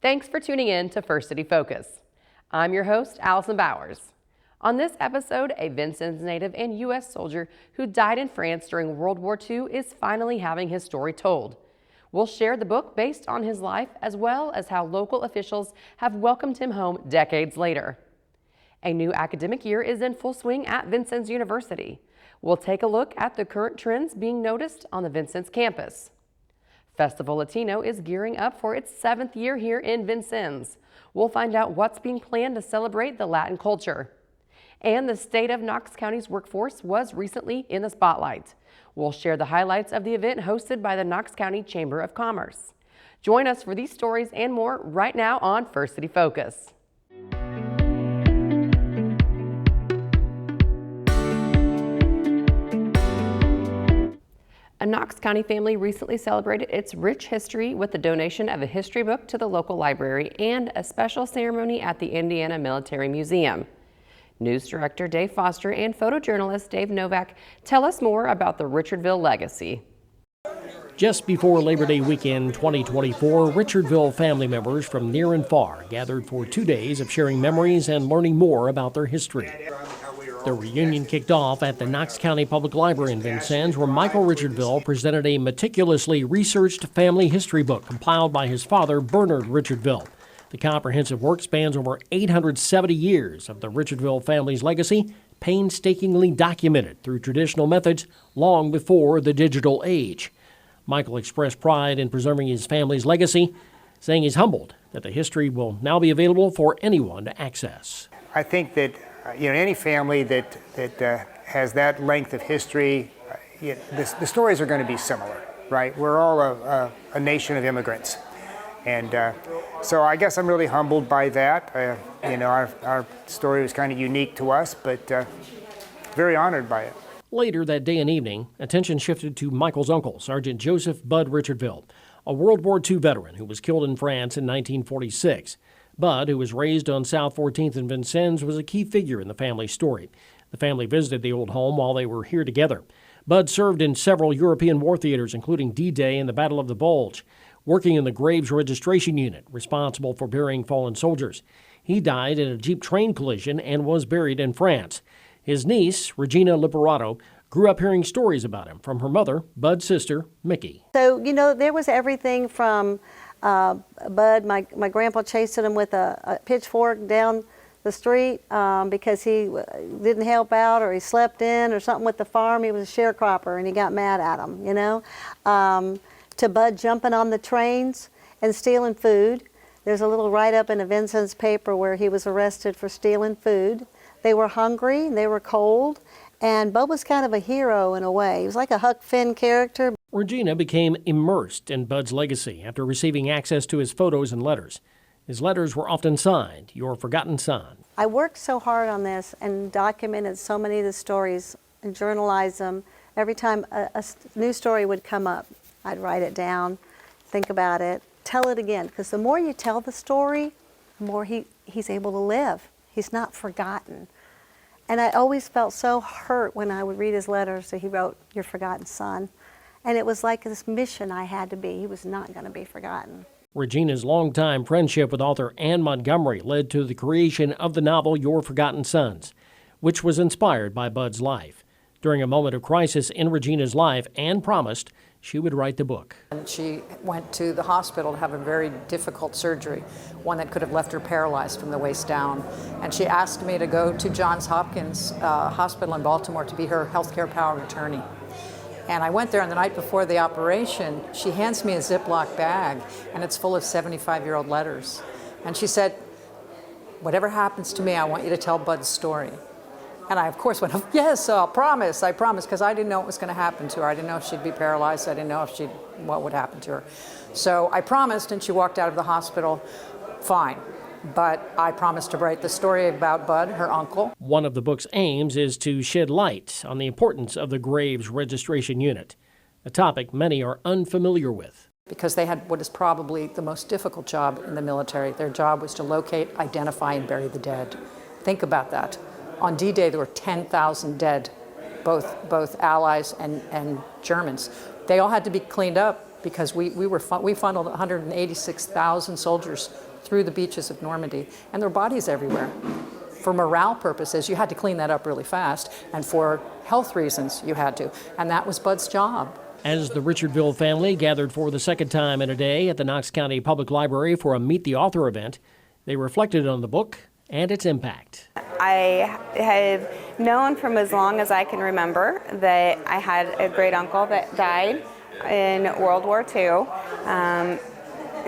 Thanks for tuning in to First City Focus. I'm your host, Allison Bowers. On this episode, a Vincennes native and U.S. soldier who died in France during World War II is finally having his story told. We'll share the book based on his life, as well as how local officials have welcomed him home decades later. A new academic year is in full swing at Vincennes University. We'll take a look at the current trends being noticed on the Vincennes campus. Festival Latino is gearing up for its 7th year here in Vincennes. We'll find out what's being planned to celebrate the Latin culture. And the state of Knox County's workforce was recently in the spotlight. We'll share the highlights of the event hosted by the Knox County Chamber of Commerce. Join us for these stories and more right now on First City Focus. A Knox County family recently celebrated its rich history with the donation of a history book to the local library and a special ceremony at the Indiana Military Museum. News Director Dave Foster and photojournalist Dave Novak tell us more about the Richardville legacy. Just before Labor Day weekend 2024, Richardville family members from near and far gathered for 2 days of sharing memories and learning more about their history. The reunion kicked off at the Knox County Public Library in Vincennes, where Michael Richardville presented a meticulously researched family history book compiled by his father, Bernard Richardville. The comprehensive work spans over 870 years of the Richardville family's legacy, painstakingly documented through traditional methods long before the digital age. Michael expressed pride in preserving his family's legacy, saying he's humbled that the history will now be available for anyone to access. I think that any family that has that length of history, the stories are going to be similar, right? We're all a nation of immigrants, and so I guess I'm really humbled by that. Our story was kind of unique to us, but very honored by it. Later that day and evening, attention shifted to Michael's uncle, Sergeant Joseph Bud Richardville, a World War II veteran who was killed in France in 1946. Bud, who was raised on South 14th in Vincennes, was a key figure in the family's story. The family visited the old home while they were here together. Bud served in several European war theaters, including D-Day and the Battle of the Bulge, working in the Graves Registration Unit, responsible for burying fallen soldiers. He died in a Jeep train collision and was buried in France. His niece, Regina Liberato, grew up hearing stories about him from her mother, Bud's sister, Mickey. So, there was everything from Bud, my grandpa chasing him with a pitchfork down the street because he didn't help out or he slept in or something with the farm. He was a sharecropper and he got mad at him, to Bud jumping on the trains and stealing food. There's a little write-up in a Vincennes paper where he was arrested for stealing food. They were hungry, they were cold, and Bud was kind of a hero in a way. He was like a Huck Finn character. Regina became immersed in Bud's legacy after receiving access to his photos and letters. His letters were often signed, "Your Forgotten Son." I worked so hard on this and documented so many of the stories and journalized them. Every time a new story would come up, I'd write it down, think about it, tell it again. Because the more you tell the story, the more he's able to live. He's not forgotten. And I always felt so hurt when I would read his letters that he wrote, "Your Forgotten Son." And it was like this mission I had to be. He was not going to be forgotten. Regina's longtime friendship with author Anne Montgomery led to the creation of the novel Your Forgotten Sons, which was inspired by Bud's life. During a moment of crisis in Regina's life, Anne promised she would write the book. And she went to the hospital to have a very difficult surgery, one that could have left her paralyzed from the waist down. And she asked me to go to Johns Hopkins Hospital in Baltimore to be her healthcare power of attorney. And I went there, and the night before the operation, she hands me a Ziploc bag, and it's full of 75-year-old letters. And she said, "Whatever happens to me, I want you to tell Bud's story." And I, of course, went, "Yes, I promise," because I didn't know what was going to happen to her. I didn't know if she'd be paralyzed. I didn't know what would happen to her. So I promised, and she walked out of the hospital fine. But I promised to write the story about Bud, her uncle. One of the book's aims is to shed light on the importance of the Graves Registration Unit, a topic many are unfamiliar with. Because they had what is probably the most difficult job in the military. Their job was to locate, identify, and bury the dead. Think about that. On D-Day, there were 10,000 dead, both Allies and Germans. They all had to be cleaned up because we funneled 186,000 soldiers through the beaches of Normandy, and there were bodies everywhere. For morale purposes, you had to clean that up really fast, and for health reasons, you had to, and that was Bud's job. As the Richardville family gathered for the second time in a day at the Knox County Public Library for a Meet the Author event, they reflected on the book and its impact. I have known from as long as I can remember that I had a great uncle that died in World War II.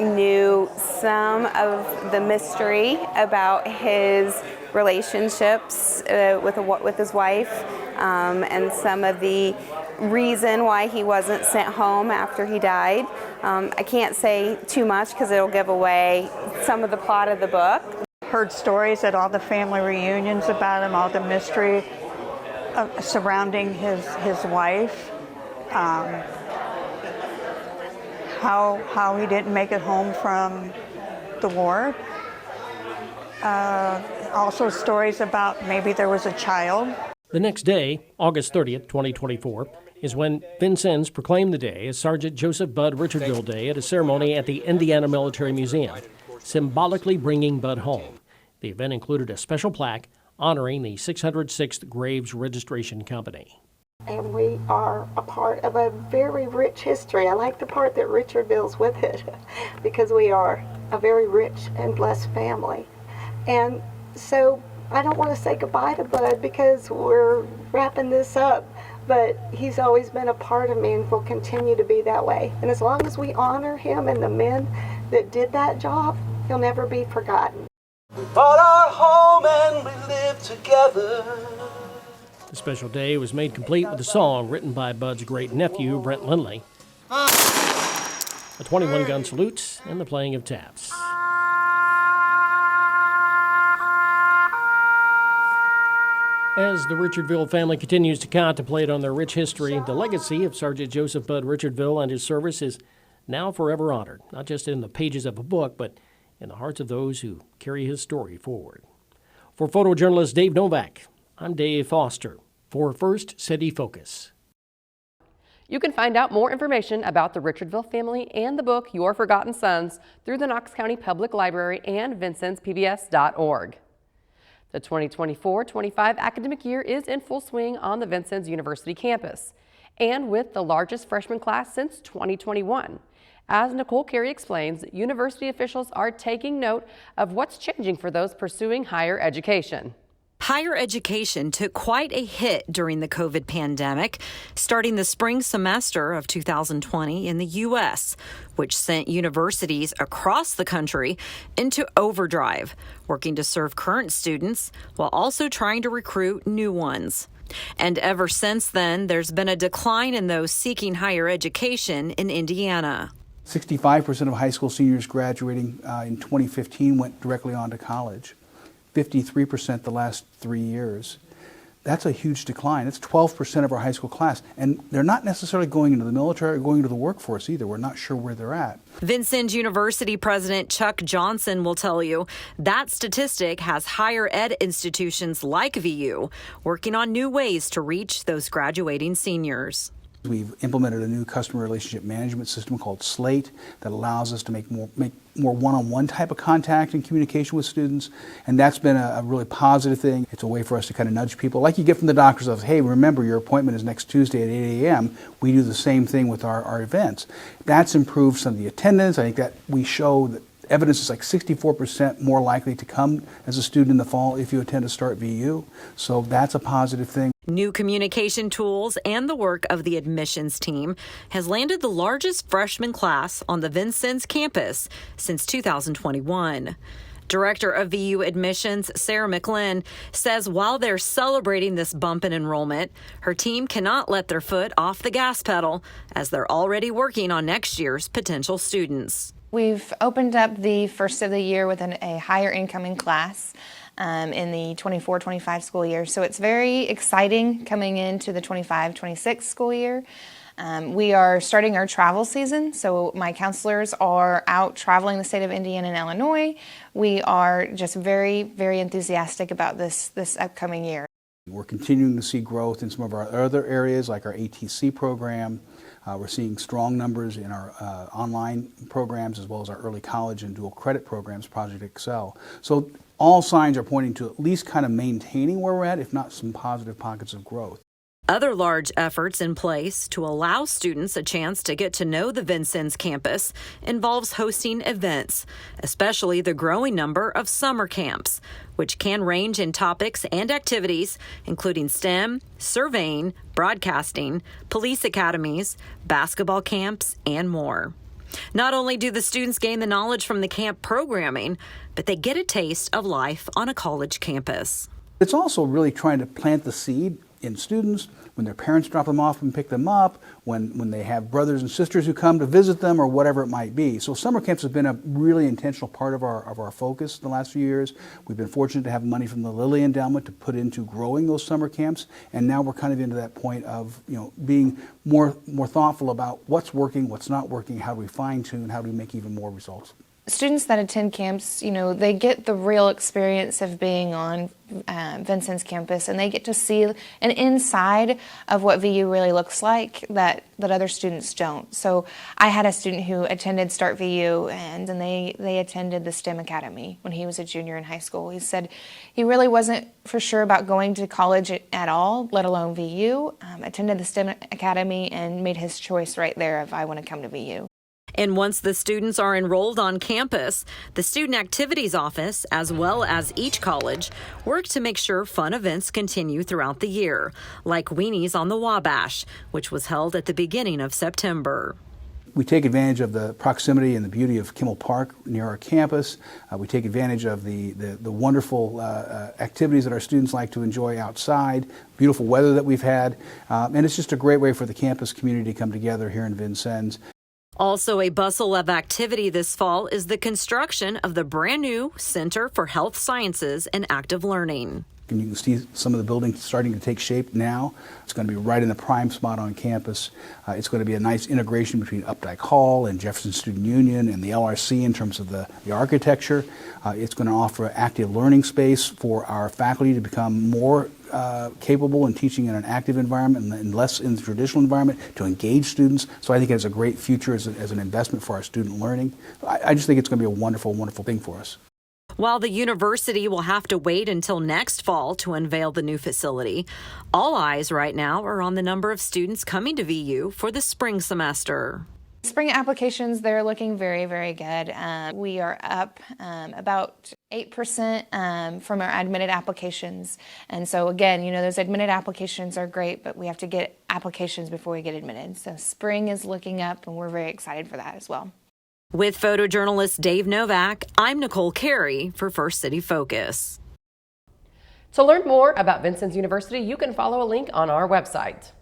Knew some of the mystery about his relationships with his wife, and some of the reason why he wasn't sent home after he died. I can't say too much because it'll give away some of the plot of the book. Heard stories at all the family reunions about him, all the mystery surrounding his wife, how he didn't make it home from the war. Also stories about maybe there was a child. The next day, August 30th, 2024, is when Vincennes proclaimed the day as Sergeant Joseph Bud Richardville Day at a ceremony at the Indiana Military Museum, symbolically bringing Bud home. The event included a special plaque honoring the 606th Graves Registration Company. And we are a part of a very rich history. I like the part that Richardville's with it because we are a very rich and blessed family. And so I don't want to say goodbye to Bud because we're wrapping this up, but he's always been a part of me and will continue to be that way. And as long as we honor him and the men that did that job, he'll never be forgotten. We bought our home and we lived together. The special day was made complete with a song written by Bud's great-nephew, Brent Lindley, a 21-gun salute, and the playing of taps. As the Richardville family continues to contemplate on their rich history, the legacy of Sergeant Joseph Bud Richardville and his service is now forever honored, not just in the pages of a book, but in the hearts of those who carry his story forward. For photojournalist Dave Novak, I'm Dave Foster for First City Focus. You can find out more information about the Richardville family and the book Your Forgotten Sons through the Knox County Public Library and vincennes.pbs.org. The 2024-25 academic year is in full swing on the Vincennes University campus, and with the largest freshman class since 2021. As Nicole Carey explains, university officials are taking note of what's changing for those pursuing higher education. Higher education took quite a hit during the COVID pandemic, starting the spring semester of 2020 in the U.S., which sent universities across the country into overdrive, working to serve current students while also trying to recruit new ones. And ever since then, there's been a decline in those seeking higher education in Indiana. 65% of high school seniors graduating in 2015 went directly on to college. 53% the last 3 years. That's a huge decline. It's 12% of our high school class. And they're not necessarily going into the military or going into the workforce either. We're not sure where they're at. Vincennes University President Chuck Johnson will tell you that statistic has higher ed institutions like VU working on new ways to reach those graduating seniors. We've implemented a new customer relationship management system called Slate that allows us to make more one-on-one type of contact and communication with students, and that's been a really positive thing. It's a way for us to kind of nudge people, like you get from the doctor's office, hey, remember your appointment is next Tuesday at 8 a.m. We do the same thing with our events. That's improved some of the attendance. I think that we show that evidence is like 64% more likely to come as a student in the fall if you attend a Start VU, so that's a positive thing. New communication tools and the work of the admissions team has landed the largest freshman class on the Vincennes campus since 2021. Director of VU Admissions, Sarah McLinn, says while they're celebrating this bump in enrollment, her team cannot let their foot off the gas pedal as they're already working on next year's potential students. We've opened up the first of the year with a higher incoming class in the 24-25 school year. So it's very exciting coming into the 25-26 school year. We are starting our travel season, so my counselors are out traveling the state of Indiana and Illinois. We are just very, very enthusiastic about this upcoming year. We're continuing to see growth in some of our other areas like our ATC program, We're seeing strong numbers in our online programs as well as our early college and dual credit programs, Project Excel. So all signs are pointing to at least kind of maintaining where we're at, if not some positive pockets of growth. Other large efforts in place to allow students a chance to get to know the Vincennes campus involves hosting events, especially the growing number of summer camps, which can range in topics and activities, including STEM, surveying, broadcasting, police academies, basketball camps, and more. Not only do the students gain the knowledge from the camp programming, but they get a taste of life on a college campus. It's also really trying to plant the seed in students when their parents drop them off and pick them up, when they have brothers and sisters who come to visit them, or whatever it might be. So summer camps have been a really intentional part of our focus the last few years. We've been fortunate to have money from the Lilly Endowment to put into growing those summer camps, and now we're kind of into that point of being more thoughtful about what's working, what's not working, how do we fine tune, how do we make even more results. Students that attend camps, they get the real experience of being on Vincennes campus, and they get to see an inside of what VU really looks like that other students don't. So I had a student who attended Start VU, and they attended the STEM Academy when he was a junior in high school. He said he really wasn't for sure about going to college at all, let alone VU. Attended the STEM Academy and made his choice right there of I want to come to VU. And once the students are enrolled on campus, the Student Activities Office, as well as each college, work to make sure fun events continue throughout the year, like Weenies on the Wabash, which was held at the beginning of September. We take advantage of the proximity and the beauty of Kimmel Park near our campus. We take advantage of the wonderful activities that our students like to enjoy outside, beautiful weather that we've had, and it's just a great way for the campus community to come together here in Vincennes. Also a bustle of activity this fall is the construction of the brand new Center for Health Sciences and Active Learning. And you can see some of the buildings starting to take shape now. It's going to be right in the prime spot on campus. It's going to be a nice integration between Updike Hall and Jefferson Student Union and the LRC in terms of the architecture. It's going to offer active learning space for our faculty to become more capable in teaching in an active environment and less in the traditional environment, to engage students. So I think it has a great future as an investment for our student learning. I just think it's going to be a wonderful, wonderful thing for us. While the university will have to wait until next fall to unveil the new facility, all eyes right now are on the number of students coming to VU for the spring semester. Spring applications, they're looking very, very good. We are up about 8% from our admitted applications. And so again, those admitted applications are great, but we have to get applications before we get admitted. So spring is looking up, and we're very excited for that as well. With photojournalist Dave Novak, I'm Nicole Carey for First City Focus. To learn more about Vincennes University, you can follow a link on our website.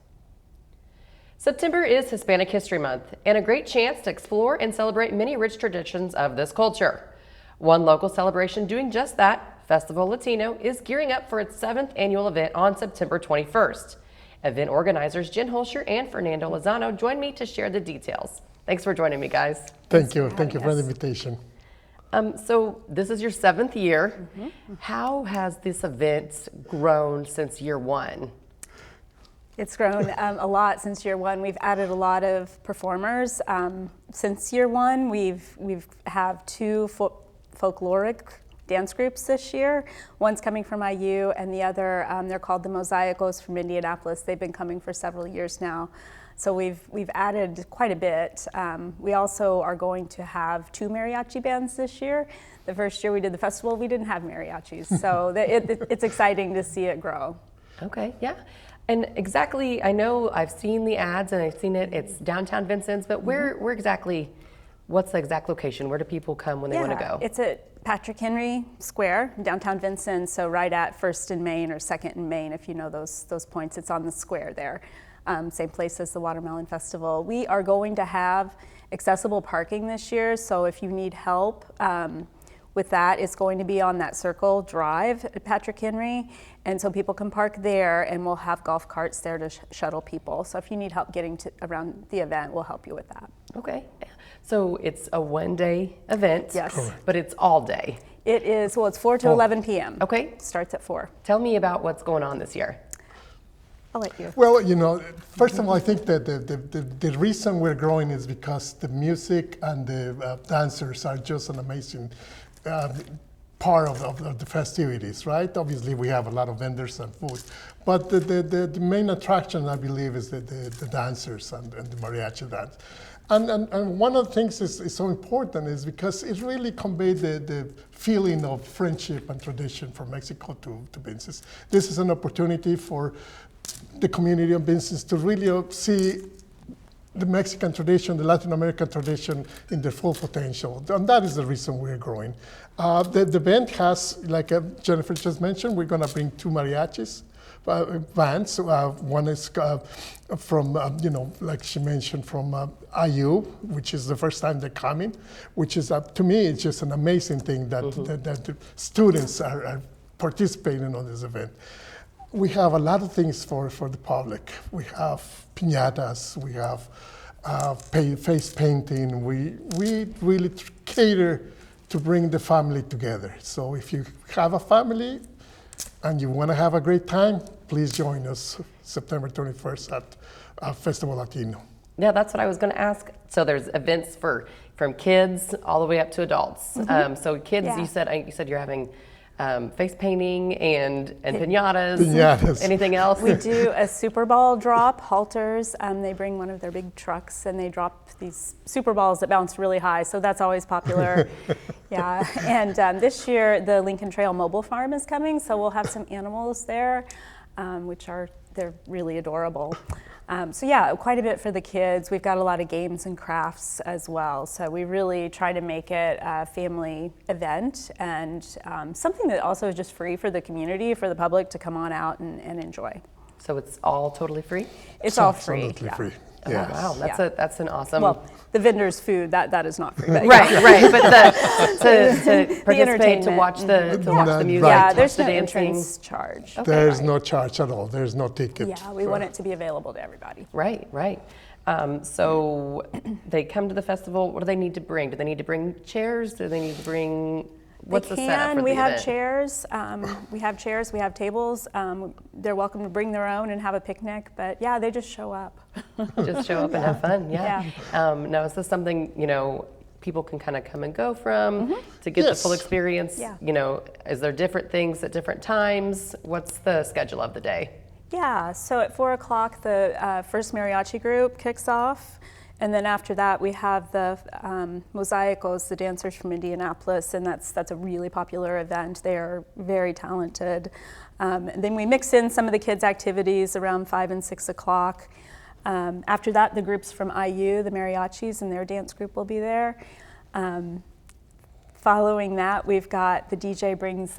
September is Hispanic History Month, and a great chance to explore and celebrate many rich traditions of this culture. One local celebration doing just that, Festival Latino, is gearing up for its 7th annual event on September 21st. Event organizers Jen Holscher and Fernando Lozano join me to share the details. Thanks for joining me, guys. Thank you for the invitation. So this is your 7th year. How has this event grown since year one? It's grown a lot since year one. We've added a lot of performers. Since year one, we've have 2 folkloric dance groups this year. One's coming from IU, and the other, they're called the Mosaicos from Indianapolis. They've been coming for several years now. So we've added quite a bit. We also are going to have 2 mariachi bands this year. The first year we did the festival, we didn't have mariachis. So it's exciting to see it grow. Okay, yeah. And exactly, I know I've seen the ads and I've seen it, it's downtown Vincennes, but where exactly, what's the exact location? Where do people come when they want to go? It's at Patrick Henry Square, downtown Vincennes, so right at 1st and Main or 2nd and Main, if you know those points. It's on the square there. Same place as the Watermelon Festival. We are going to have accessible parking this year, so if you need help with that, it's going to be on that Circle Drive at Patrick Henry, and so people can park there, and we'll have golf carts there to shuttle people. So if you need help getting around the event, we'll help you with that. Okay, so it's a one-day event, yes, but it's all day. It is, well, it's 4 to 11 p.m. Okay. Starts at 4. Tell me about what's going on this year. I'll let you. Well, first of all, I think that the reason we're growing is because the music and the dancers are just an amazing part of the festivities, right? Obviously, we have a lot of vendors and food, but the main attraction, I believe, is the dancers and the mariachi dance. And one of the things is so important is because it really conveyed the feeling of friendship and tradition from Mexico to Vincennes. This is an opportunity for the community of Vincennes to really see the Mexican tradition, the Latin American tradition in their full potential. And that is the reason we're growing. The event has, like Jennifer just mentioned, we're gonna bring 2 mariachis bands. One is from, like she mentioned, from IU, which is the first time they're coming, which is, to me, it's just an amazing thing that the students are participating on this event. We have a lot of things for the public. We have piñatas, we have face painting. We really cater to bring the family together. So if you have a family and you want to have a great time, please join us September 21st at Festival Latino. Yeah, that's what I was going to ask. So there's events from kids all the way up to adults. So kids, you said you're having face painting and piñatas. Piñatas. Anything else? We do a Super Ball drop, halters. They bring one of their big trucks and they drop these Super Balls that bounce really high. So that's always popular. Yeah. And this year the Lincoln Trail Mobile Farm is coming. So we'll have some animals there, they're really adorable. So yeah, quite a bit for the kids. We've got a lot of games and crafts as well. So we really try to make it a family event and something that also is just free for the community, for the public to come on out and enjoy. So it's all totally free? It's all free. Absolutely free. Oh, Yes. wow, that's an awesome. Well, the vendors' food that is not free. But right. But to participate, to watch the music, yeah, to there's watch the no dancing. entrance charge. Okay. There's no charge at all. There's no ticket. Yeah, we want it to be available to everybody. Right. So they come to the festival. What do they need to bring? Do they need to bring chairs? Do they need to bring? What's the setup for the We have event? chairs. We have tables. They're welcome to bring their own and have a picnic. But yeah, they just show up. Just show up and have fun. Yeah. Now, is this something people can kind of come and go from to get the full experience? Yeah. Is there different things at different times? What's the schedule of the day? Yeah. So at 4 o'clock, the first mariachi group kicks off. And then after that, we have the Mosaicos, the dancers from Indianapolis, and that's a really popular event. They are very talented. And then we mix in some of the kids' activities around 5 and 6 o'clock. After that, the groups from IU, the mariachis, and their dance group will be there. Following that, we've got the DJ brings,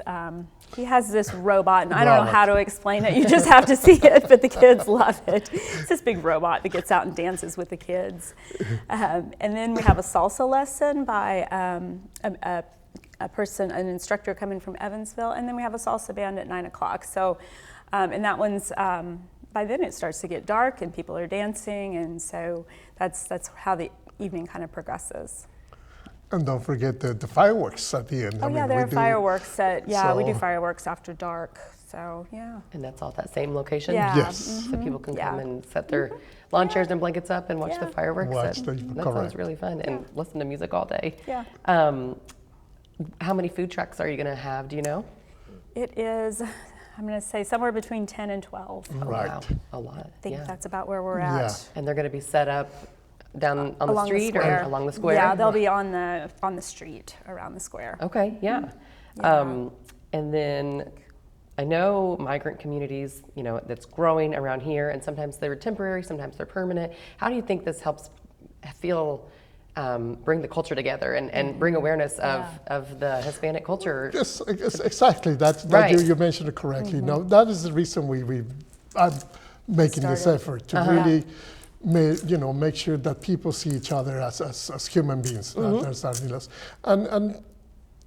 he has this robot, and I don't know how to explain it. You just have to see it, but the kids love it. It's this big robot that gets out and dances with the kids. And then we have a salsa lesson by an instructor coming from Evansville, and then we have a salsa band at 9 o'clock. So, and that one's, by then it starts to get dark and people are dancing, and so that's how the evening kind of progresses. And don't forget the fireworks at the end. Oh, there are fireworks we do fireworks after dark, so yeah. And that's all at that same location? Yeah. Yes. So people can come and set their lawn chairs and blankets up and watch the fireworks? That sounds really fun, and listen to music all day. Yeah. How many food trucks are you going to have, do you know? It is, I'm going to say somewhere between 10 and 12. Right. Wow. A lot. I think that's about where we're at. Yeah. And they're going to be set up down on the street or along the square? Yeah, they'll be on the street around the square. Okay, yeah. And then I know migrant communities, that's growing around here, and sometimes they're temporary, sometimes they're permanent. How do you think this helps bring the culture together and bring awareness of the Hispanic culture? Yes, exactly. You mentioned it correctly. No, that is the reason I'm making this effort to really make sure that people see each other as human beings, not as animals, and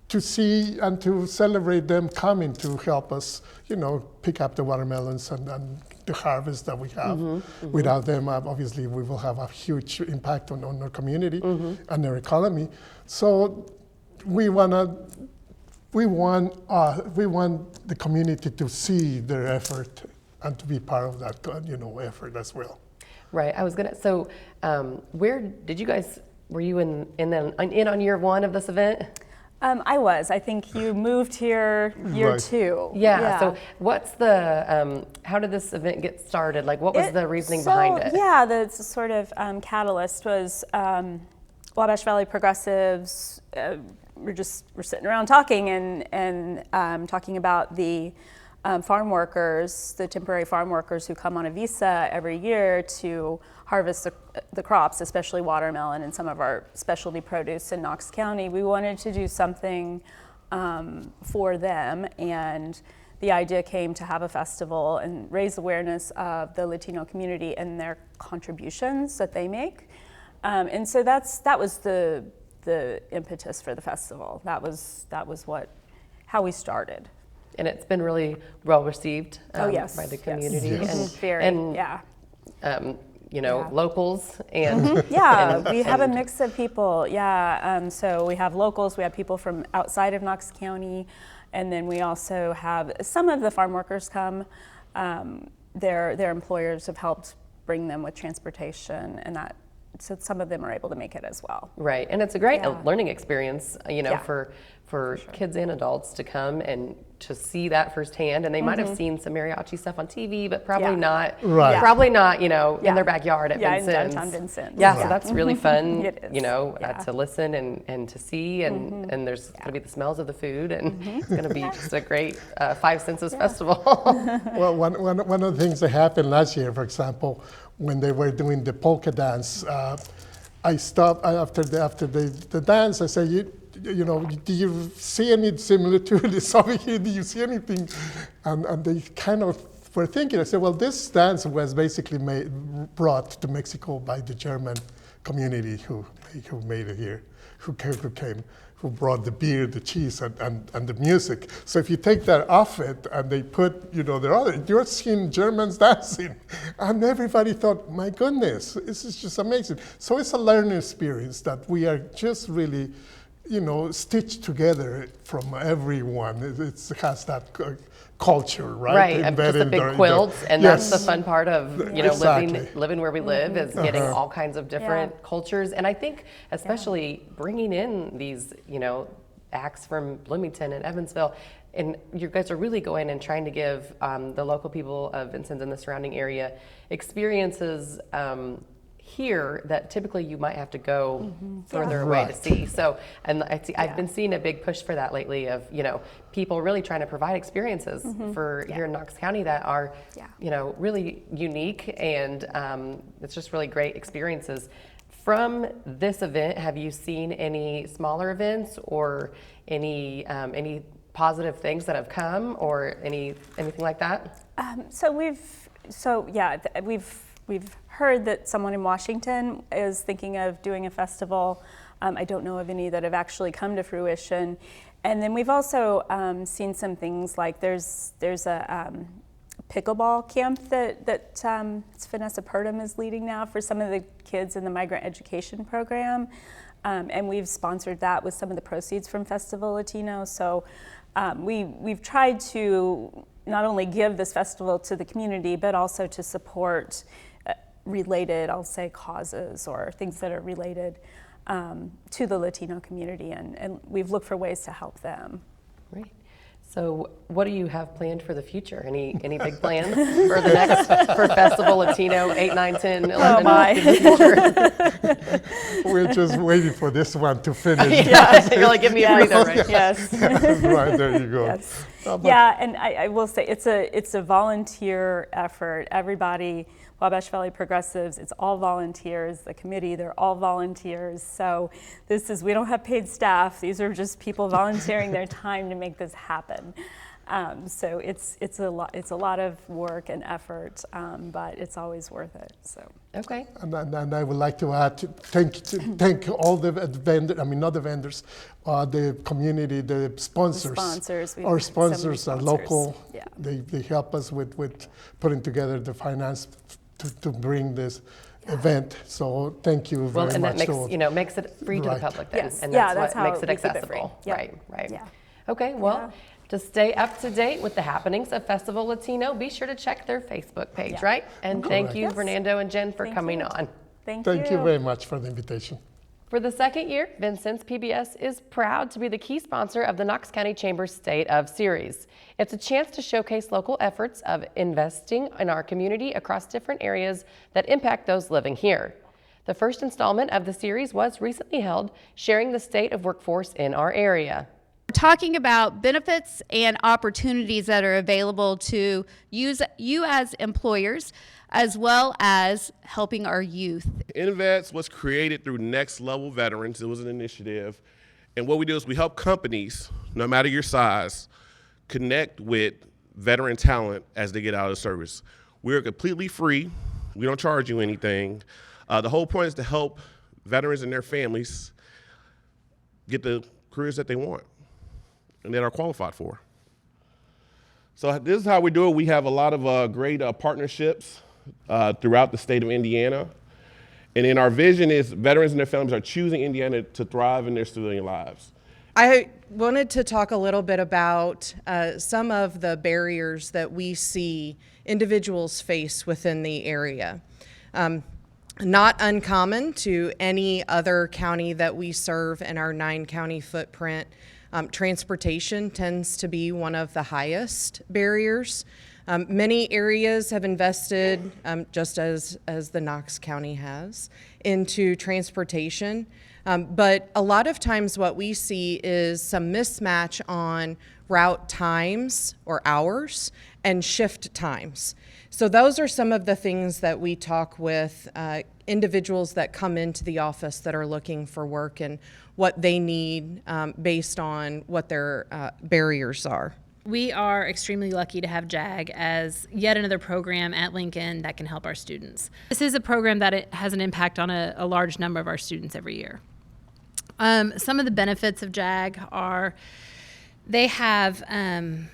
to see and to celebrate them coming to help us, pick up the watermelons and the harvest that we have. Without them, obviously, we will have a huge impact on our community and our economy. So we want the community to see their effort and to be part of that, effort as well. Right. I was gonna. So, where did you guys? Were you in on year one of this event? I was. I think you moved here year Right. 2. Yeah. So, what's the? How did this event get started? Like, what was the reasoning behind it? Yeah, the sort of catalyst was Wabash Valley Progressives. We're sitting around talking and talking about the farm workers, the temporary farm workers who come on a visa every year to harvest the crops, especially watermelon and some of our specialty produce in Knox County. We wanted to do something for them, and the idea came to have a festival and raise awareness of the Latino community and their contributions that they make. And so that was the impetus for the festival. That was how we started. And it's been really well received yes, by the community and locals and we have a mix of people. So we have locals, we have people from outside of Knox County, and then we also have some of the farm workers come. Their employers have helped bring them with transportation, and that. So some of them are able to make it as well. Right, and it's a great learning experience, for sure. kids and adults to come and to see that firsthand. And they might have seen some mariachi stuff on TV, but probably not. Right. Probably not, in their backyard at Vincennes. in downtown Vincennes. Yeah, so that's really fun. It is. To listen and to see, and there's going to be the smells of the food, and it's going to be just a great Five Senses festival. Well, one of the things that happened last year, for example, when they were doing the polka dance, I stopped after the dance. I said, do you see any similarities over here? Do you see anything? And they kind of were thinking. I said, well, this dance was basically brought to Mexico by the German community who made it here, who brought the beer, the cheese, and the music. So if you take that off it and they put, you're seeing Germans dancing. And everybody thought, my goodness, this is just amazing. So it's a learning experience that we are just really, stitched together from everyone. It has that culture, right? Right, just a big quilt, and that's the fun part of exactly. living where we live is getting all kinds of different cultures. And I think especially bringing in these acts from Bloomington and Evansville, and you guys are really going and trying to give the local people of Vincennes and the surrounding area experiences here that typically you might have to go further away to see. So, and I've been seeing a big push for that lately of, people really trying to provide experiences for here in Knox County that are, really unique, and it's just really great experiences. From this event, have you seen any smaller events or any positive things that have come or anything like that? We've heard that someone in Washington is thinking of doing a festival. I don't know of any that have actually come to fruition. And then we've also seen some things like there's a pickleball camp that Vanessa Purdom is leading now for some of the kids in the migrant education program. And we've sponsored that with some of the proceeds from Festival Latino. So we've tried to not only give this festival to the community, but also to support related, I'll say, causes or things that are related to the Latino community, and we've looked for ways to help them. Great. So what do you have planned for the future? Any big plans for the next for Festival Latino 8, 9, 10, 11? Oh my. We're just waiting for this one to finish. You're like, give me a breather, right? Yes. Right, there you go. Yes. And I will say it's a volunteer effort. Everybody, Wabash Valley Progressives, it's all volunteers. The committee, they're all volunteers. So we don't have paid staff. These are just people volunteering their time to make this happen. So it's a lot of work and effort, but it's always worth it. So okay. And I would like to add, thank all the vendors. I mean, not the vendors, the community, the sponsors. Our sponsors are local. Yeah. They help us with putting together the finance to bring this event. So thank you very much. Well, and that makes it free to the public then, yes. and that's what makes it accessible. Yep. Right. Yeah. Okay, well, to stay up to date with the happenings of Festival Latino, be sure to check their Facebook page, right? And thank you, Fernando and Jen, for coming on. Thank you very much for the invitation. For the second year, Vincennes PBS is proud to be the key sponsor of the Knox County Chamber State of Series. It's a chance to showcase local efforts of investing in our community across different areas that impact those living here. The first installment of the series was recently held, sharing the state of workforce in our area. We're talking about benefits and opportunities that are available to you as employers, as well as helping our youth. InVets was created through Next Level Veterans. It was an initiative. And what we do is we help companies, no matter your size, connect with veteran talent as they get out of service. We're completely free. We don't charge you anything. The whole point is to help veterans and their families get the careers that they want and that are qualified for. So this is how we do it. We have a lot of great partnerships throughout the state of Indiana. And in our vision is veterans and their families are choosing Indiana to thrive in their civilian lives. I wanted to talk a little bit about some of the barriers that we see individuals face within the area. Not uncommon to any other county that we serve in our 9-county footprint. Transportation tends to be one of the highest barriers. Many areas have invested, just as the Knox County has, into transportation. But a lot of times what we see is some mismatch on route times or hours and shift times. So those are some of the things that we talk with individuals that come into the office that are looking for work and what they need based on what their barriers are. We are extremely lucky to have JAG as yet another program at Lincoln that can help our students. This is a program that it has an impact on a large number of our students every year. Some of the benefits of JAG are they have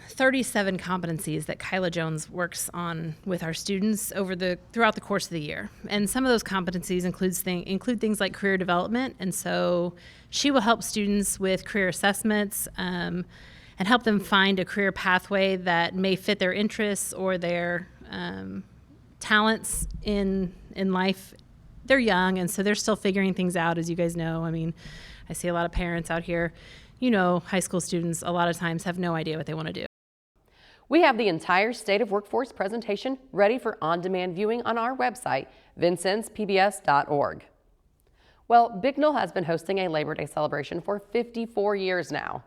37 competencies that Kyla Jones works on with our students throughout the course of the year. And some of those competencies include things like career development. And so she will help students with career assessments and help them find a career pathway that may fit their interests or their talents in life. They're young, and so they're still figuring things out, as you guys know. I mean, I see a lot of parents out here, high school students a lot of times have no idea what they want to do. We have the entire State of Workforce presentation ready for on-demand viewing on our website, vincennes.pbs.org. Well, Bicknell has been hosting a Labor Day celebration for 54 years now.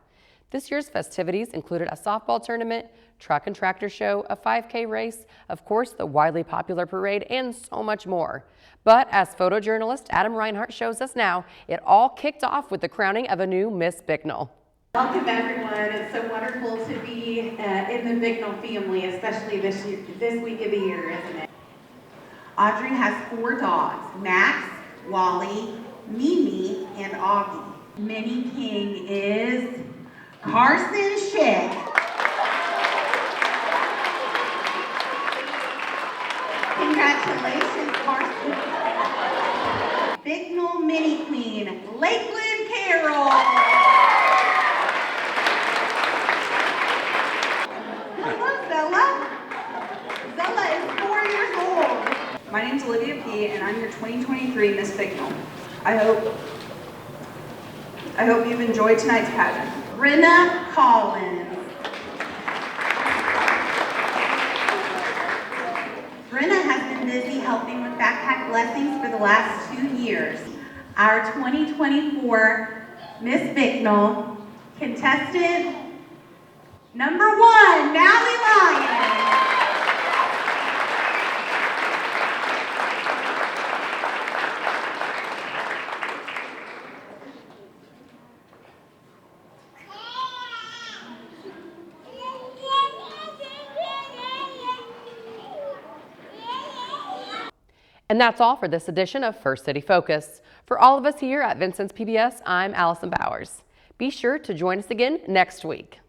This year's festivities included a softball tournament, truck and tractor show, a 5K race, of course, the widely popular parade, and so much more. But as photojournalist Adam Reinhart shows us now, it all kicked off with the crowning of a new Miss Bicknell. Welcome everyone. It's so wonderful to be in the Bicknell family, especially this week of the year, isn't it? Audrey has 4 dogs, Max, Wally, Mimi, and Augie. Minnie King is Carson Schick. Congratulations, Carson. Bicknell Mini Queen, Lakeland Carroll. Hello, Zella. Zella is 4 years old. My name's Olivia P., and I'm your 2023 Miss Bicknell. I hope you've enjoyed tonight's pageant. Brenna Collins. Brenna has been busy helping with backpack blessings for the last 2 years. Our 2024 Miss Bicknell contestant number 1, Mally Lyons. And that's all for this edition of First City Focus. For all of us here at Vincennes PBS, I'm Allison Bowers. Be sure to join us again next week.